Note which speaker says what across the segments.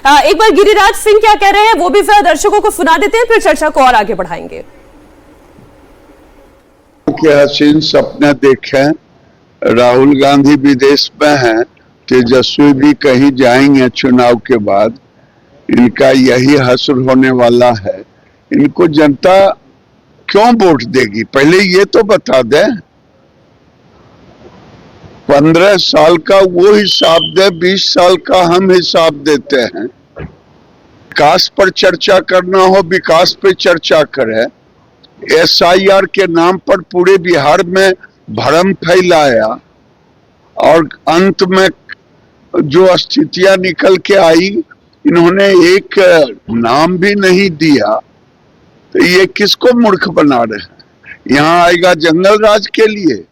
Speaker 1: एक बार गिरिराज सिंह क्या कह रहे हैं वो भी जरा दर्शकों को सुना देते हैं, फिर चर्चा को और आगे बढ़ाएंगे।
Speaker 2: हसीन सपने देखे, राहुल गांधी विदेश में हैं, तेजस्वी भी कहीं जाएंगे चुनाव के बाद, इनका यही हश्र होने वाला है। इनको जनता क्यों वोट देगी, पहले ये तो बता दें। 15 साल का वो हिसाब दे, 20 साल का हम हिसाब देते हैं। विकास पर चर्चा करना हो, विकास पे चर्चा करें। SIR के नाम पर पूरे बिहार में भ्रम फैलाया और अंत में जो स्थितियां निकल के आई, इन्होंने एक नाम भी नहीं दिया, तो ये किसको मूर्ख बना रहे हैं। यहाँ आएगा जंगल राज के लिए।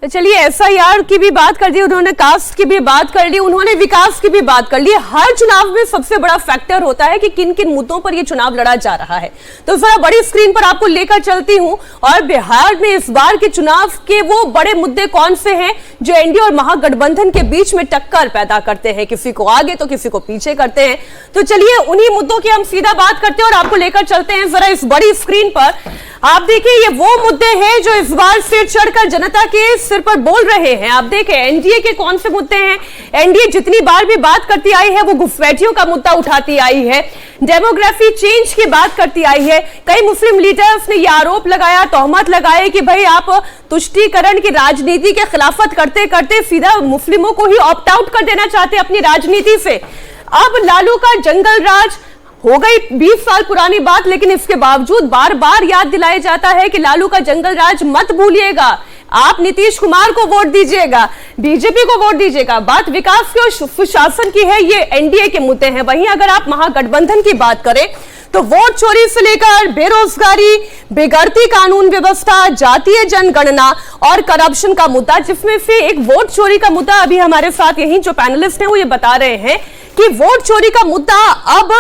Speaker 1: चलिए SIR की भी बात कर दी उन्होंने, कास्ट की भी बात कर ली उन्होंने, विकास की भी बात कर ली। हर चुनाव में सबसे बड़ा फैक्टर होता है कि किन किन मुद्दों पर यह चुनाव लड़ा जा रहा है। तो जरा बड़ी स्क्रीन पर आपको लेकर चलती हूं और बिहार में इस बार के चुनाव के वो बड़े मुद्दे कौन से हैं जो एनडीए और महागठबंधन के बीच में टक्कर पैदा करते हैं, किसी को आगे तो किसी को पीछे करते हैं। तो चलिए उन्हीं मुद्दों की हम सीधा बात करते हैं और आपको लेकर चलते हैं जरा इस बड़ी स्क्रीन पर। आप देखिए ये वो मुद्दे हैं जो इस बार सिर चढ़कर जनता के सिर पर बोल रहे हैं। आप देखें एनडीए के कौन से मुद्दे हैं। एनडीए जितनी बार भी बात करती आई है वो घुसपैठियों का मुद्दा उठाती आई है, डेमोग्राफी चेंज की बात करती आई है। कई मुस्लिम लीडर्स ने यह आरोप लगाया, तोहमत लगाए कि भाई आप तुष्टीकरण की राजनीति के खिलाफत करते करते सीधा मुस्लिमों को ही ऑप्ट आउट कर देना चाहते अपनी राजनीति से। अब लालू का जंगल राज हो गई 20 साल पुरानी बात, लेकिन इसके बावजूद बार बार याद दिलाया जाता है कि लालू का जंगल राज मत भूलिएगा, आप नीतीश कुमार को वोट दीजिएगा, बीजेपी को वोट दीजिएगा। बात विकास की और सुशासन की है, ये एनडीए के मुद्दे हैं। वहीं अगर आप महागठबंधन की बात करें तो वोट चोरी से लेकर बेरोजगारी, बिगड़ती कानून व्यवस्था, जातीय जनगणना और करप्शन का मुद्दा, जिसमें से एक वोट चोरी का मुद्दा, अभी हमारे साथ यही जो पैनलिस्ट हैं वो ये बता रहे हैं कि वोट चोरी का मुद्दा अब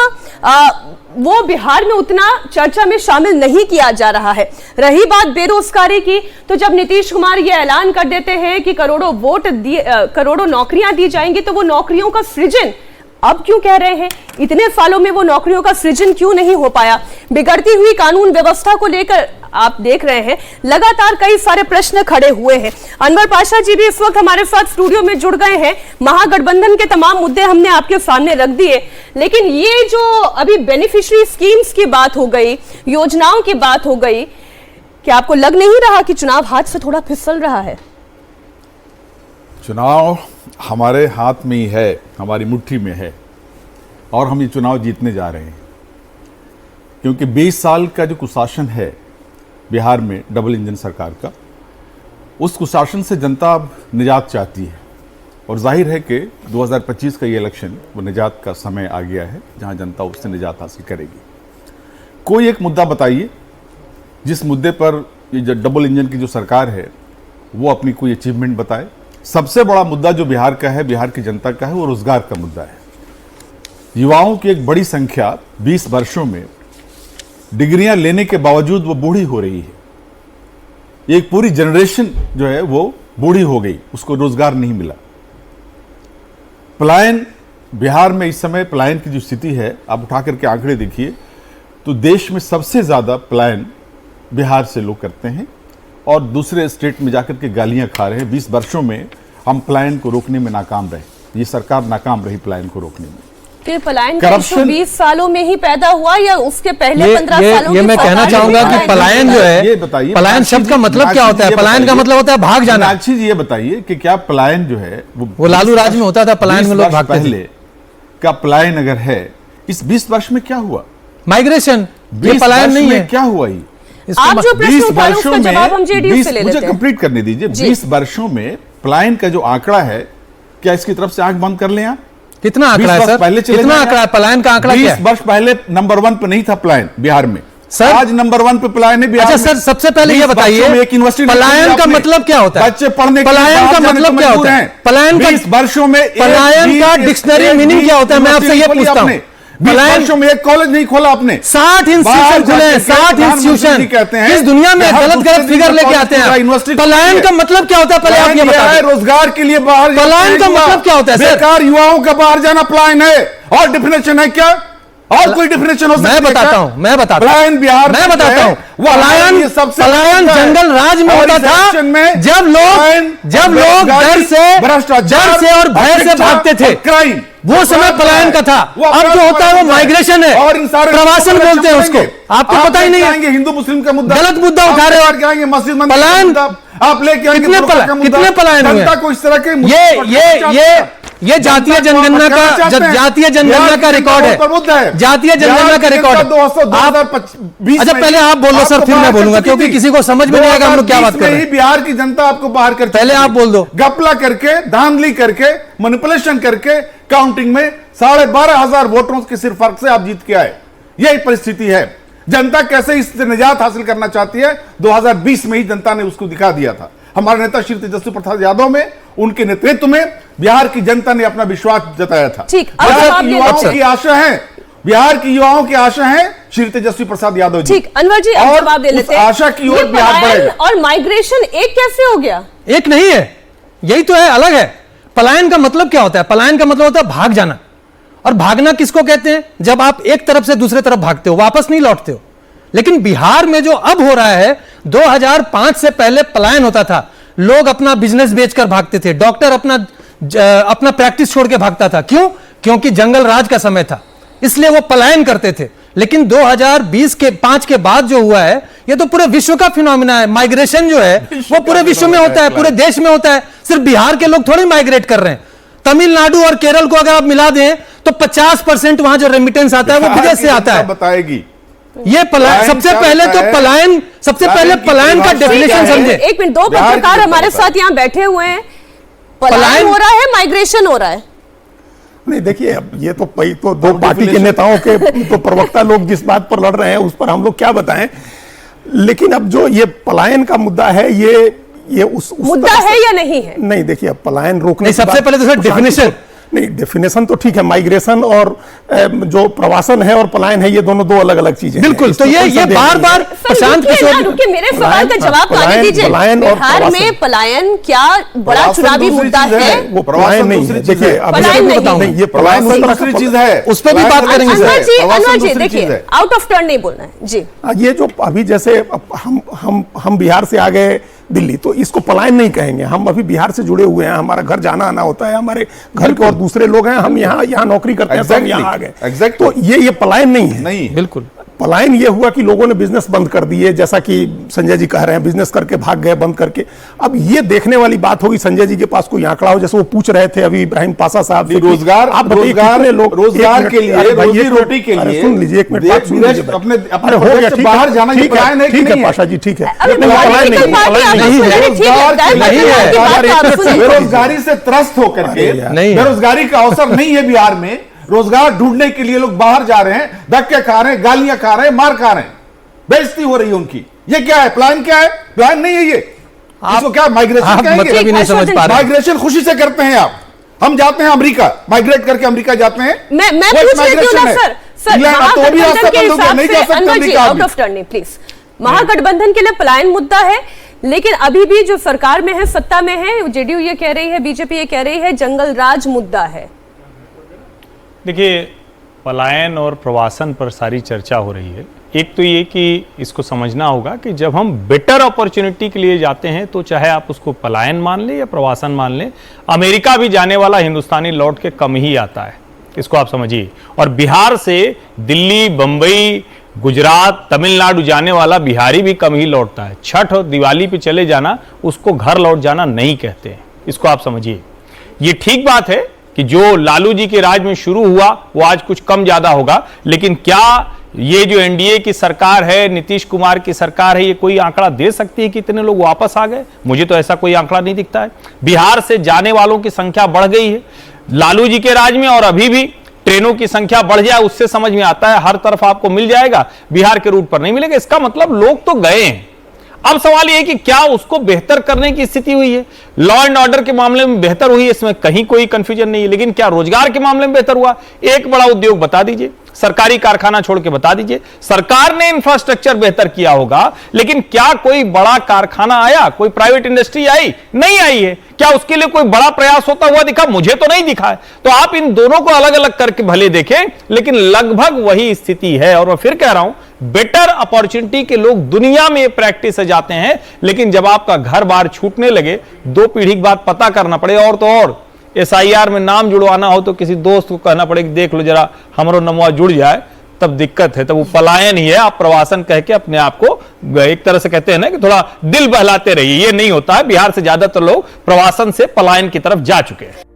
Speaker 1: वो बिहार में उतना चर्चा में शामिल नहीं किया जा रहा है। रही बात बेरोजगारी की, तो जब नीतीश कुमार ये ऐलान कर देते हैं कि करोड़ों नौकरियां दी जाएंगी, तो वो नौकरियों का सृजन अब क्यों कह रहे हैं? इतने सालों में वो नौकरियों का सृजन क्यों नहीं हो पाया? बिगड़ती हुई कानून व्यवस्था को लेकर आप देख रहे हैं लगातार कई सारे प्रश्न खड़े हुए हैं। अनवर पाशा जी भी इस वक्त हमारे साथ स्टूडियो में जुड़ गए हैं। महागठबंधन के तमाम मुद्दे हमने आपके सामने रख दिए, लेकिन ये जो अभी बेनिफिशियरी स्कीम्स की बात हो गई, योजनाओं की बात हो गई, क्या आपको लग नहीं रहा कि चुनाव हाथ से थोड़ा फिसल रहा है?
Speaker 3: चुनाव हमारे हाथ में ही है, हमारी मुट्ठी में है और हम ये चुनाव जीतने जा रहे हैं, क्योंकि 20 साल का जो कुशासन है बिहार में डबल इंजन सरकार का, उस कुशासन से जनता अब निजात चाहती है और जाहिर है कि 2025 का ये इलेक्शन वो निजात का समय आ गया है जहां जनता उससे निजात हासिल करेगी। कोई एक मुद्दा बताइए जिस मुद्दे पर ये जो डबल इंजन की जो सरकार है वो अपनी कोई अचीवमेंट बताए। सबसे बड़ा मुद्दा जो बिहार का है, बिहार की जनता का है, वो रोजगार का मुद्दा है। युवाओं की एक बड़ी संख्या 20 वर्षों में डिग्रियां लेने के बावजूद वो बूढ़ी हो रही है। एक पूरी जनरेशन जो है वो बूढ़ी हो गई, उसको रोजगार नहीं मिला। पलायन बिहार में इस समय पलायन की जो स्थिति है, आप उठा करके आंकड़े देखिए तो देश में सबसे ज्यादा पलायन बिहार से लोग करते हैं और दूसरे स्टेट में जाकर के गालियां खा रहे हैं। 20 वर्षों में हम पलायन को रोकने में नाकाम रहे, ये सरकार नाकाम रही पलायन को रोकने में।
Speaker 1: कि पलायन का इशू 20 सालों में ही पैदा हुआ या उसके पहले 15 सालों
Speaker 4: ये मैं कहना चाहूंगा कि पलायन जो है,
Speaker 3: ये बताइए
Speaker 4: पलायन शब्द का मतलब क्या होता है? पलायन का मतलब होता है भाग जाना।
Speaker 3: मीनाक्षी जी ये बताइए कि क्या पलायन जो है
Speaker 4: वो लालू राज में होता था, पलायन में लोग भागते थे।
Speaker 3: पहले का पलायन अगर है, इस 20 वर्ष में क्या हुआ?
Speaker 4: माइग्रेशन, ये पलायन नहीं है।
Speaker 3: क्या हुआ? ये
Speaker 1: आप जो प्रश्न उठा रहे हैं उसका जवाब हम जेडीयू से ले लेते हैं।
Speaker 3: मुझे कंप्लीट करने दीजिए। 20 वर्षों में पलायन का जो आंकड़ा है, क्या इसकी तरफ से आंख बंद कर लें आप?
Speaker 4: कितना आंकड़ा है सर?
Speaker 3: पहले
Speaker 4: कितना आंकड़ा है? पलायन का आंकड़ा क्या है?
Speaker 3: 20 वर्ष पहले नंबर 1 पे नहीं था पलायन बिहार में,
Speaker 4: सर
Speaker 3: आज नंबर 1 पे पलायन है बिहार में।
Speaker 4: अच्छा सर, सबसे पहले ये बताइए पलायन का मतलब क्या होता है?
Speaker 3: बच्चे पढ़ने,
Speaker 4: पलायन का मतलब क्या होता है? पलायन का
Speaker 3: 20 वर्षों में
Speaker 4: पलायन का डिक्शनरी मीनिंग क्या होता है? मैं आपसे ये पूछता हूं।
Speaker 3: वर्षों में एक कॉलेज नहीं खोला आपने।
Speaker 4: 60 इंस्टीट्यूशन खुले हैं, 60 इंस्टीट्यूशन कहते हैं। इस दुनिया में गलत फिगर लेके आते हैं। पलायन का मतलब क्या होता है, पहले आप ये बताएं।
Speaker 3: रोजगार के लिए बाहर,
Speaker 4: पलायन का मतलब क्या होता है सर?
Speaker 3: बेकार युवाओं का बाहर जाना पलायन है। और डिफिनेशन है क्या? और कोई डिफिनेशन हो सकता है?
Speaker 4: मैं बताता हूं
Speaker 3: पलायन बिहार,
Speaker 4: मैं बताता हूं। पलायन जंगल राज में होता था, जब लोग डर से और भय से भागते थे,
Speaker 3: क्राइम,
Speaker 4: वो समय पलायन का था। अब जो होता है वो माइग्रेशन है,
Speaker 3: और इन सारे
Speaker 4: प्रवासन बोलते हैं उसको। आपको पता ही नहीं है,
Speaker 3: हिंदू मुस्लिम का मुद्दा,
Speaker 4: गलत मुद्दा उठा रहे हो।
Speaker 3: आएंगे मस्जिद
Speaker 4: पलायन
Speaker 3: आप लेके आएंगे,
Speaker 4: कितने पलायन हुए?
Speaker 3: जनता को इस तरह के
Speaker 4: ये जातीय जनगणना का रिकॉर्ड है। जातीय जनगणना का रिकॉर्ड। अच्छा पहले आप बोलो सर, फिर मैं बोलूंगा, क्योंकि किसी को समझ में नहीं आएगा हम लोग क्या बात कर रहे हैं।
Speaker 3: बिहार की जनता आपको बाहर कर,
Speaker 4: पहले आप बोल दो।
Speaker 3: गपला करके, धांधली करके, मैनिपुलेशन करके, काउंटिंग में 12,500 वोटरों के सिर्फ फर्क से आप जीत के आए। यही परिस्थिति है। जनता कैसे इससे निजात हासिल करना चाहती है, 2020 में ही जनता ने उसको दिखा दिया था। हमारे नेता श्री तेजस्वी प्रसाद यादव में, उनके नेतृत्व में बिहार की जनता ने अपना विश्वास जताया था। युवाओं की आशा है, बिहार की युवाओं की आशा है श्री तेजस्वी प्रसाद यादव जी।
Speaker 1: ठीक, अनवर जी
Speaker 3: और
Speaker 1: जवाब दे लेते हैं।
Speaker 3: आशा की ओर बिहार बढ़ेगा।
Speaker 1: और माइग्रेशन एक कैसे हो गया?
Speaker 4: एक नहीं है, यही तो है, अलग है। पलायन का मतलब क्या होता है? पलायन का मतलब होता है भाग जाना। और भागना किसको कहते हैं? जब आप एक तरफ से दूसरे तरफ भागते हो, वापस नहीं लौटते हो। लेकिन बिहार में जो अब हो रहा है, 2005 से पहले पलायन होता था। लोग अपना बिजनेस बेचकर भागते थे, डॉक्टर अपना प्रैक्टिस छोड़ के भागता था। क्यों? क्योंकि जंगल राज का समय था, इसलिए वो पलायन करते थे। लेकिन 2005 के बाद जो हुआ है, ये तो पूरे विश्व का फिनोमिना है। माइग्रेशन जो है वो पूरे विश्व में होता है, पूरे देश में होता है। सिर्फ बिहार के लोग थोड़ी माइग्रेट कर रहे हैं। तमिलनाडु और केरल को अगर आप मिला दें तो 50% वहां जो रेमिटेंस आता है वो विदेश से आता है।
Speaker 3: बताएगी
Speaker 4: ये पलायन। सबसे पहले पलायन का डेफिनेशन समझे।
Speaker 1: एक मिनट, दो पत्रकार हमारे साथ यहाँ बैठे हुए हैं। पलायन हो रहा है, माइग्रेशन हो रहा है?
Speaker 5: नहीं देखिए, अब ये तो दो पार्टी के नेताओं के तो प्रवक्ता लोग जिस बात पर लड़ रहे हैं उस पर हम लोग क्या बताएं। लेकिन अब जो ये पलायन का मुद्दा है, ये उस
Speaker 1: मुद्दा है या नहीं है?
Speaker 5: नहीं देखिए, अब पलायन रोकने
Speaker 4: सबसे पहले तो सर डेफिनेशन
Speaker 5: नहीं, डेफिनेशन तो ठीक है। माइग्रेशन और जो प्रवासन है और पलायन है, ये दोनों दो अलग अलग चीजें।
Speaker 4: बिल्कुल, तो ये बार-बार प्रशांत किशोर,
Speaker 1: मेरे सवाल का जवाब आने दीजिए। बिहार में पलायन क्या बड़ा चुनावी मुद्दा है?
Speaker 5: वो पलायन नहीं है। देखिए,
Speaker 3: ये पलायन दूसरी चीज है,
Speaker 4: उस पर भी बात करेंगे।
Speaker 1: अनवर जी देखिए, आउट ऑफ टर्न नहीं बोलना है जी।
Speaker 5: ये जो अभी जैसे हम बिहार से आ गए दिल्ली, तो इसको पलायन नहीं कहेंगे। हम अभी बिहार से जुड़े हुए हैं, हमारा घर जाना आना होता है, हमारे घर के और दूसरे लोग हैं, हम यहाँ नौकरी करते हैं, हम यहाँ आ गए। तो ये पलायन नहीं है।
Speaker 3: नहीं,
Speaker 4: बिल्कुल।
Speaker 5: पलायन ये हुआ कि लोगों ने बिजनेस बंद कर दिए, जैसा कि संजय जी कह रहे हैं, बिजनेस करके भाग गए बंद करके। अब ये देखने वाली बात होगी, संजय जी के पास कोई आंकड़ा हो, जैसे वो पूछ रहे थे अभी इब्राहिम पासा साहब,
Speaker 3: रोजगार के लिए, रोजी रोटी के लिए।
Speaker 5: सुन लीजिए, एक मिनट बात सुन लीजिए।
Speaker 3: अपने हो गया, बाहर जाना ठीक है पाशा जी, ठीक है। बेरोजगारी से त्रस्त होकर के, बेरोजगारी का अवसर नहीं है बिहार में। रोजगार ढूंढने के लिए लोग बाहर जा रहे हैं, धक्के खा रहे हैं, गालियां खा रहे हैं, मार खा रहे हैं, बेइज्जती हो रही है उनकी। ये क्या है? प्लान क्या है? प्लान नहीं है ये। इसको क्या माइग्रेशन कहेंगे?
Speaker 4: नहीं समझ पा रहे।
Speaker 3: माइग्रेशन खुशी से करते हैं आप। हम जाते हैं अमेरिका, माइग्रेट करके अमेरिका जाते हैं।
Speaker 1: मैं पूछ रही हूं ना सर, महागठबंधन के हिसाब से, अनवर जी आउट ऑफ टर्न नहीं प्लीज। महागठबंधन के लिए पलायन मुद्दा है, लेकिन अभी भी जो सरकार में है, सत्ता में है, जेडीयू ये कह रही है, बीजेपी ये कह रही है, जंगल राज मुद्दा है।
Speaker 6: देखिए, पलायन और प्रवासन पर सारी चर्चा हो रही है। एक तो ये कि इसको समझना होगा कि जब हम बेटर अपॉर्चुनिटी के लिए जाते हैं, तो चाहे आप उसको पलायन मान लें या प्रवासन मान लें, अमेरिका भी जाने वाला हिंदुस्तानी लौट के कम ही आता है, इसको आप समझिए। और बिहार से दिल्ली, बंबई, गुजरात, तमिलनाडु जाने वाला बिहारी भी कम ही लौटता है। छठ और दिवाली पे चले जाना, उसको घर लौट जाना नहीं कहते हैं, इसको आप समझिए। ये ठीक बात है कि जो लालू जी के राज में शुरू हुआ वो आज कुछ कम ज्यादा होगा, लेकिन क्या ये जो एनडीए की सरकार है, नीतीश कुमार की सरकार है, ये कोई आंकड़ा दे सकती है कि इतने लोग वापस आ गए? मुझे तो ऐसा कोई आंकड़ा नहीं दिखता है। बिहार से जाने वालों की संख्या बढ़ गई है लालू जी के राज में, और अभी भी ट्रेनों की संख्या बढ़ जाए उससे समझ में आता है हर तरफ आपको मिल जाएगा, बिहार के रूट पर नहीं मिलेगा। इसका मतलब लोग तो गए हैं। अब सवाल यह है कि क्या उसको बेहतर करने की स्थिति हुई है? लॉ एंड ऑर्डर के मामले में बेहतर हुई है, इसमें कहीं कोई कंफ्यूजन नहीं है, लेकिन क्या रोजगार के मामले में बेहतर हुआ? एक बड़ा उद्योग बता दीजिए, सरकारी कारखाना छोड़ के बता दीजिए। सरकार ने इंफ्रास्ट्रक्चर बेहतर किया होगा, लेकिन क्या कोई बड़ा कारखाना आया, कोई प्राइवेट इंडस्ट्री आई? नहीं आई है। क्या उसके लिए कोई बड़ा प्रयास होता हुआ दिखा? मुझे तो नहीं दिखा है। तो आप इन दोनों को अलग अलग करके भले देखें, लेकिन लगभग वही स्थिति है। और मैं फिर कह रहा हूं, बेटर अपॉर्चुनिटी के लोग दुनिया में प्रैक्टिस से जाते हैं, लेकिन जब आपका घर बार छूटने लगे, 2 पीढ़ी के बाद पता करना पड़े, और तो और SIR में नाम जुड़वाना हो तो किसी दोस्त को कहना पड़े कि देख लो जरा हमारो नमवा जुड़ जाए, तब दिक्कत है। तब वो पलायन ही है। आप प्रवासन कह के अपने आप को एक तरह से कहते हैं ना कि थोड़ा दिल बहलाते रहिए, ये नहीं होता है। बिहार से ज्यादातर लोग प्रवासन से पलायन की तरफ जा चुके हैं।